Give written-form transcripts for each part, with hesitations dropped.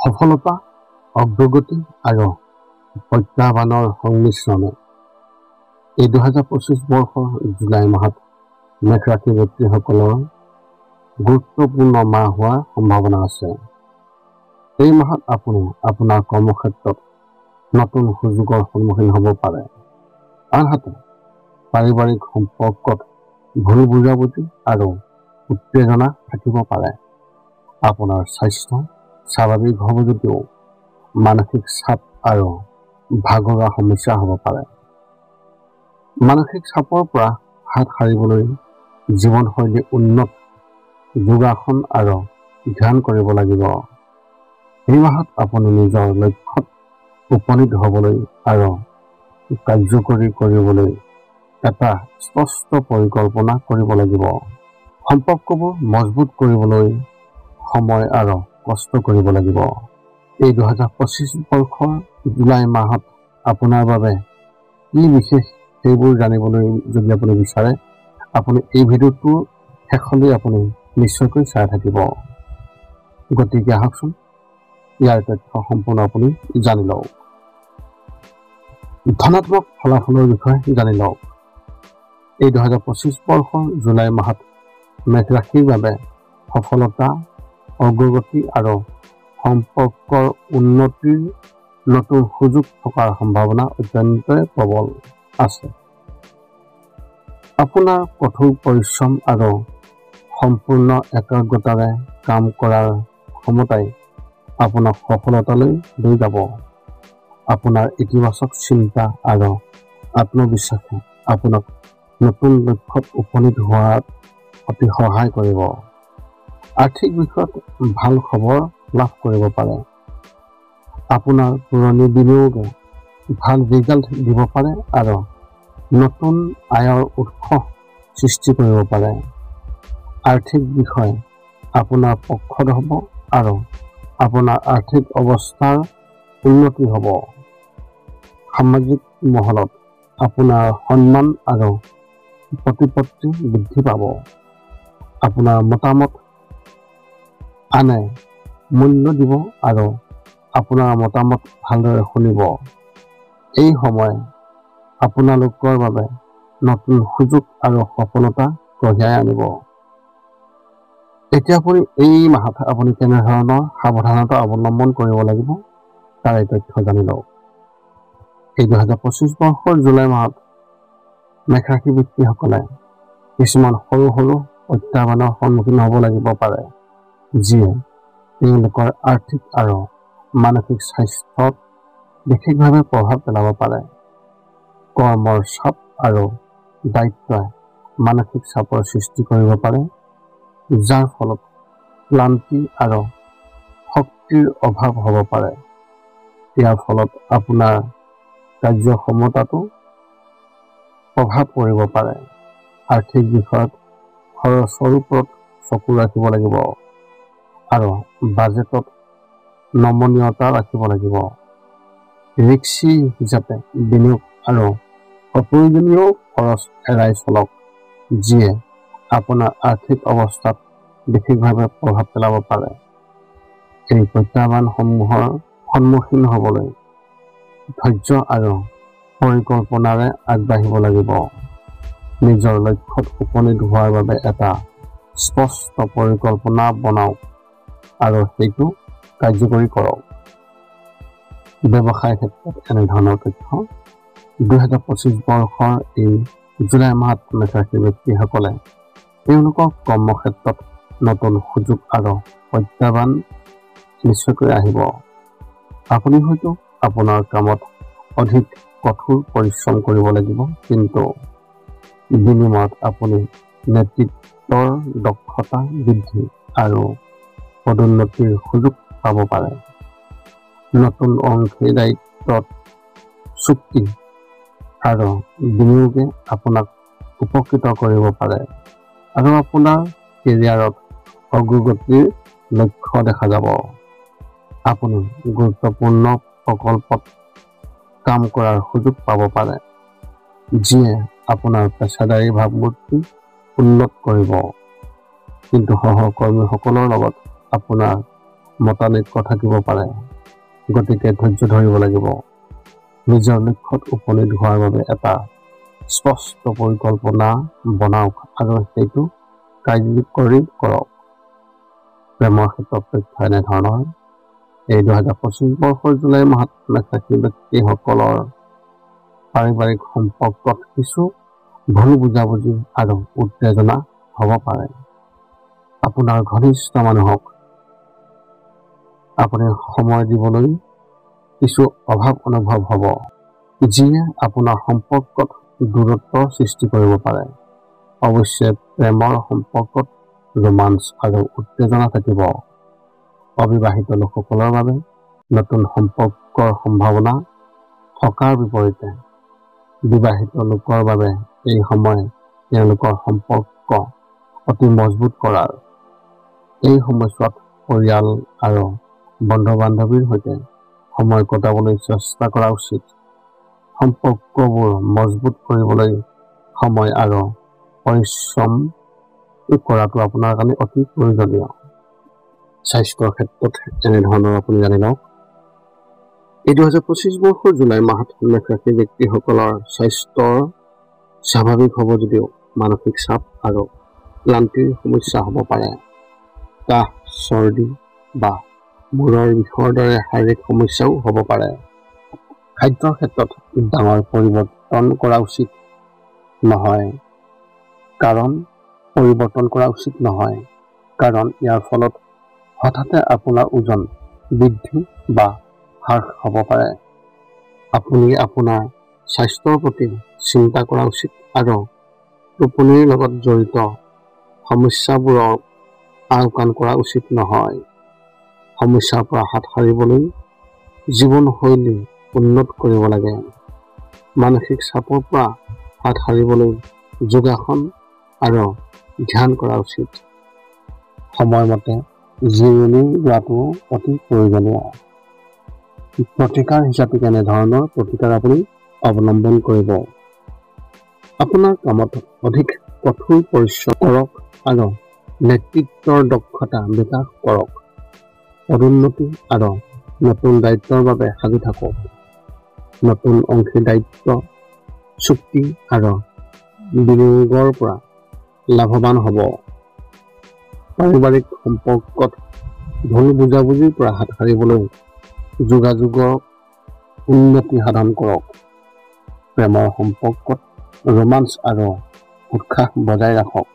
সফলতা, অগ্ৰগতি আৰু প্ৰত্যাহ্বানৰ সংমিশ্ৰণে এই 2025 বৰ্ষৰ জুলাই মাহত মেষ ৰাশি ব্যক্তিসকলৰ গুৰুত্বপূৰ্ণ মাহ হোৱাৰ সম্ভাৱনা আছে। এই মাহত আপুনি আপোনাৰ কৰ্মক্ষেত্ৰত নতুন সুযোগৰ সন্মুখীন হ'ব পাৰে। আনহাতে পাৰিবাৰিক সম্পৰ্কত ভুল বুজাবুজি আৰু উত্তেজনা থাকিব পাৰে। আপোনাৰ স্বাস্থ্য স্বাভাৱিক হ'ব যদিও মানসিক চাপ আৰু ভাগৰুৱা সমস্যা হ'ব পাৰে। মানসিক চাপৰ পৰা হাত সাৰিবলৈ জীৱনশৈলী উন্নত, যোগাসন আৰু ধ্যান কৰিব লাগিব। এই মাহত আপুনি নিজৰ লক্ষ্যত উপনীত হ'বলৈ আৰু কাৰ্যকৰী কৰিবলৈ এটা স্পষ্ট পৰিকল্পনা কৰিব লাগিব। সম্পৰ্কবোৰ মজবুত কৰিবলৈ সময় আৰু কষ্ট কৰিব লাগিব। এই 2025 বৰ্ষৰ জুলাই মাহত আপোনাৰ বাবে কি বিশেষ সেইবোৰ জানিবলৈ যদি আপুনি বিচাৰে, আপুনি এই ভিডিঅ'টো শেষলৈ আপুনি নিশ্চয়কৈ চাই থাকিব। গতিকে আহকচোন ইয়াৰ তথ্য সম্পূৰ্ণ আপুনি জানি লওক। ধনাত্মক ফলাফলৰ বিষয়ে জানি লওক। এই 2025 বৰ্ষৰ জুলাই মাহত মেষ ৰাশিৰ বাবে সফলতা, অগ্ৰগতি আৰু সম্পৰ্কৰ উন্নতিৰ নতুন সুযোগ থকাৰ সম্ভাৱনা অত্যন্তই প্ৰবল আছে। আপোনাৰ কঠোৰ পৰিশ্ৰম আৰু সম্পূৰ্ণ একাগ্ৰতাৰে কাম কৰাৰ ক্ষমতাই আপোনাক সফলতালৈ লৈ যাব। আপোনাৰ ইতিবাচক চিন্তা আৰু আত্মবিশ্বাসে আপোনাক নতুন লক্ষ্যত উপনীত হোৱাত অতি সহায় কৰিব। আৰ্থিক বিষয়ত ভাল খবৰ লাভ কৰিব পাৰে। আপোনাৰ পুৰণি বিনিয়োগে ভাল ৰিজাল্ট দিব পাৰে আৰু নতুন আয়ৰ উৎস সৃষ্টি কৰিব পাৰে। আৰ্থিক বিষয় আপোনাৰ পক্ষত হ'ব আৰু আপোনাৰ আৰ্থিক অৱস্থাৰ উন্নতি হ'ব। সামাজিক মহলত আপোনাৰ সন্মান আৰু প্ৰতিপত্তি বৃদ্ধি পাব। আপোনাৰ মতামত আনে মূল্য দিব আৰু আপোনাৰ মতামত ভালদৰে শুনিব। এই সময় আপোনালোকৰ বাবে নতুন সুযোগ আৰু সফলতা কঢ়িয়াই আনিব। এতিয়া আপুনি এই মাহত আপুনি কেনেধৰণৰ সাৱধানতা অৱলম্বন কৰিব লাগিব তাৰ এই তথ্য জানি লওক। এই 2025 বৰ্ষৰ জুলাই মাহত মেষ ৰাশি ব্যক্তিসকলে কিছুমান সৰু সৰু প্ৰত্যাহ্বানৰ সন্মুখীন হ'ব লাগিব পাৰে, যিয়ে তেওঁলোকৰ আৰ্থিক আৰু মানসিক স্বাস্থ্যত বিশেষভাৱে প্ৰভাৱ পেলাব পাৰে। কৰ্মৰ চাপ আৰু দায়িত্বই মানসিক চাপৰ সৃষ্টি কৰিব পাৰে, যাৰ ফলত ক্লান্তি আৰু শক্তিৰ অভাৱ হ'ব পাৰে। ইয়াৰ ফলত আপোনাৰ কাৰ্যক্ষমতাতো প্ৰভাৱ পৰিব পাৰে। আৰ্থিক বিষয়ত খৰচৰ ওপৰত চকু ৰাখিব লাগিব আৰু বাজেটত নমনীয়তা ৰাখিব লাগিব। ৰিস্কি হিচাপে বিনিয়োগ আৰু অপ্ৰয়োজনীয় খৰচ এৰাই চলক, যিয়ে আপোনাৰ আৰ্থিক অৱস্থাত বিশেষভাৱে প্ৰভাৱ পেলাব পাৰে। এই প্ৰত্যাহ্বানসমূহৰ সন্মুখীন হ'বলৈ ধৈৰ্য আৰু পৰিকল্পনাৰে আগবাঢ়িব লাগিব। নিজৰ লক্ষ্যত উপনীত হোৱাৰ বাবে এটা স্পষ্ট পৰিকল্পনা বনাওক আৰু সেইটো কাৰ্যকৰী কৰক। ব্যৱসায় ক্ষেত্ৰত এনেধৰণৰ তথ্য। 2025 বৰ্ষৰ এই জুলাই মাহত মেষ ৰাশি ব্যক্তিসকলে তেওঁলোকৰ কৰ্মক্ষেত্ৰত নতুন সুযোগ আৰু প্ৰত্যাহ্বান নিশ্চয়কৈ আহিব। আপুনি হয়তো আপোনাৰ কামত অধিক কঠোৰ পৰিশ্ৰম কৰিব লাগিব, কিন্তু বিনিময়ত আপুনি নেতৃত্বৰ দক্ষতা বৃদ্ধি আৰু পদোন্নতিৰ সুযোগ পাব পাৰে। নতুন অংশীদাৰিত্বত চুক্তি আৰু বিনিয়োগে আপোনাক উপকৃত কৰিব পাৰে আৰু আপোনাৰ কেৰিয়াৰত অগ্ৰগতিৰ লক্ষ্য দেখা যাব। আপুনি গুৰুত্বপূৰ্ণ প্ৰকল্পত কাম কৰাৰ সুযোগ পাব পাৰে, যিয়ে আপোনাৰ পেছাদাৰী ভাৱমূৰ্তি উন্নত কৰিব। কিন্তু সহকৰ্মীসকলৰ লগত আপোনাৰ মতানৈক্য থাকিব পাৰে, গতিকে ধৈৰ্য ধৰিব লাগিব। নিজৰ লক্ষ্যত উপনীত হোৱাৰ বাবে এটা স্পষ্ট পৰিকল্পনা বনাওক আৰু সেইটো কাৰ্যকৰী কৰক। প্ৰেমৰ ক্ষেত্ৰত তথ্য এনেধৰণৰ। এই 2025 বৰ্ষৰ জুলাই মাহত মেষ ৰাশিৰ ব্যক্তিসকলৰ পাৰিবাৰিক সম্পৰ্কত কিছু ভুল বুজাবুজি আৰু উত্তেজনা হ'ব পাৰে। আপোনাৰ ঘনিষ্ঠ মানুহক আপুনি সময় দিবলৈ কিছু অভাৱ অনুভৱ হ'ব, যিয়ে আপোনাৰ সম্পৰ্কত দূৰত্বৰ সৃষ্টি কৰিব পাৰে। অৱশ্যে প্ৰেমৰ সম্পৰ্কত ৰোমাঞ্চ আৰু উত্তেজনা থাকিব। অবিবাহিত লোকসকলৰ বাবে নতুন সম্পৰ্কৰ সম্ভাৱনা থকাৰ বিপৰীতে বিবাহিত লোকৰ বাবে এই সময় তেওঁলোকৰ সম্পৰ্ক অতি মজবুত কৰাৰ। এই সময়ছোৱাত পৰিয়াল আৰু বন্ধু-বান্ধৱীৰ সৈতে সময় কটাবলৈ চেষ্টা কৰা উচিত। সম্পৰ্কবোৰ মজবুত কৰিবলৈ সময় আৰু পৰিশ্ৰম কৰাটো আপোনাৰ কাৰণে অতি প্ৰয়োজনীয়। স্বাস্থ্যৰ ক্ষেত্ৰত এনেধৰণৰ আপুনি জানি লওক। এই 2025 বৰ্ষৰ জুলাই মাহত মেষ ৰাশিৰ ব্যক্তিসকলৰ স্বাস্থ্যৰ স্বাভাৱিক হ'ব যদিও মানসিক চাপ আৰু ক্লান্তিৰ সমস্যা হ'ব পাৰে। কাহ, চৰ্দি বা মূৰৰ বিষৰ দৰে শাৰীৰিক সমস্যাও হ'ব পাৰে। খাদ্যৰ ক্ষেত্ৰত ডাঙৰ পৰিৱৰ্তন কৰা উচিত নহয়, কাৰণ ইয়াৰ ফলত হঠাতে আপোনাৰ ওজন বৃদ্ধি বা হ্ৰাস হ'ব পাৰে। আপুনি আপোনাৰ স্বাস্থ্যৰ প্ৰতি চিন্তা কৰা উচিত আৰু টোপনিৰ লগত জড়িত সমস্যাবোৰক আওকাণ কৰা উচিত নহয়। সমস্যাৰ পৰা হাত সাৰিবলৈ জীৱনশৈলী উন্নত কৰিব লাগে। মানসিক চাপৰ পৰা হাত সাৰিবলৈ যোগাসন আৰু ধ্যান কৰা উচিত। সময়মতে জিৰণি লোৱাটো অতি প্ৰয়োজনীয়। প্ৰতিকাৰ হিচাপে কেনেধৰণৰ প্ৰতিকাৰ আপুনি অৱলম্বন কৰিব? আপোনাৰ কামত অধিক কঠোৰ পৰিশ্ৰম কৰক আৰু নেতৃত্বৰ দক্ষতা বিকাশ কৰক। পদোন্নতি আৰু নতুন দায়িত্বৰ বাবে সাজু থাকক। নতুন অংশীদাৰিত্ব চুক্তি আৰু বিনিয়োগৰ পৰা লাভৱান হ'ব। পাৰিবাৰিক সম্পৰ্কত ভুল বুজাবুজিৰ পৰা হাত সাৰিবলৈ যোগাযোগৰ উন্নতি সাধন কৰক। প্ৰেমৰ সম্পৰ্কত ৰোমাঞ্চ আৰু উৎসাহ বজাই ৰাখক।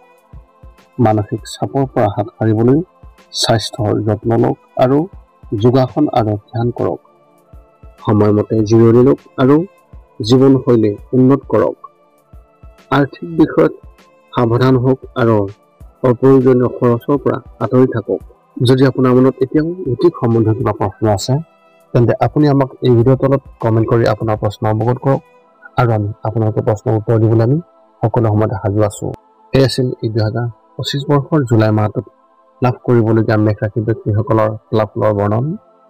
মানসিক চাপৰ পৰা হাত সাৰিবলৈ স্বাস্থ্যৰ যত্ন লওক আৰু যোগাসন আৰু ধ্যান কৰক। সময়মতে জিৰণি লওক আৰু জীৱনশৈলী উন্নত কৰক। আৰ্থিক বিষয়ত সাৱধান হওক আৰু অপ্ৰয়োজনীয় খৰচৰ পৰা আঁতৰি থাকক। যদি আপোনাৰ মনত এতিয়াও জ্যোতিষ সম্বন্ধীয় কিবা প্ৰশ্ন আছে, তেন্তে আপুনি আমাক এই ভিডিঅ'ৰ তলত কমেণ্ট কৰি আপোনাৰ প্ৰশ্ন অৱগত কৰক আৰু আমি আপোনালোকৰ প্ৰশ্নৰ উত্তৰ দিবলৈ আমি সকলো সময়তে সাজু আছোঁ। এই আছিল এই 2025 বৰ্ষৰ জুলাই মাহটোত লাভ কৰিবলগীয়া মেষ ৰাশিৰ ব্যক্তিসকলৰ ফলাফলৰ বৰ্ণন।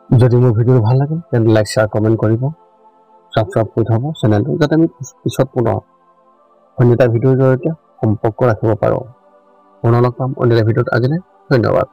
যদি মোৰ ভিডিঅ' ভাল লাগে তেন্তে লাইক, শ্বেয়াৰ, কমেণ্ট কৰিব। ছাবস্ক্ৰাইব কৰি থ'ব চেনেলটো, যাতে আমি পিছত পুনৰ অন্য এটা ভিডিঅ'ৰ জৰিয়তে সম্পৰ্ক ৰাখিব পাৰোঁ। পুনৰ লগ পাম অন্য এটা ভিডিঅ'ত। আজিলৈ ধন্যবাদ।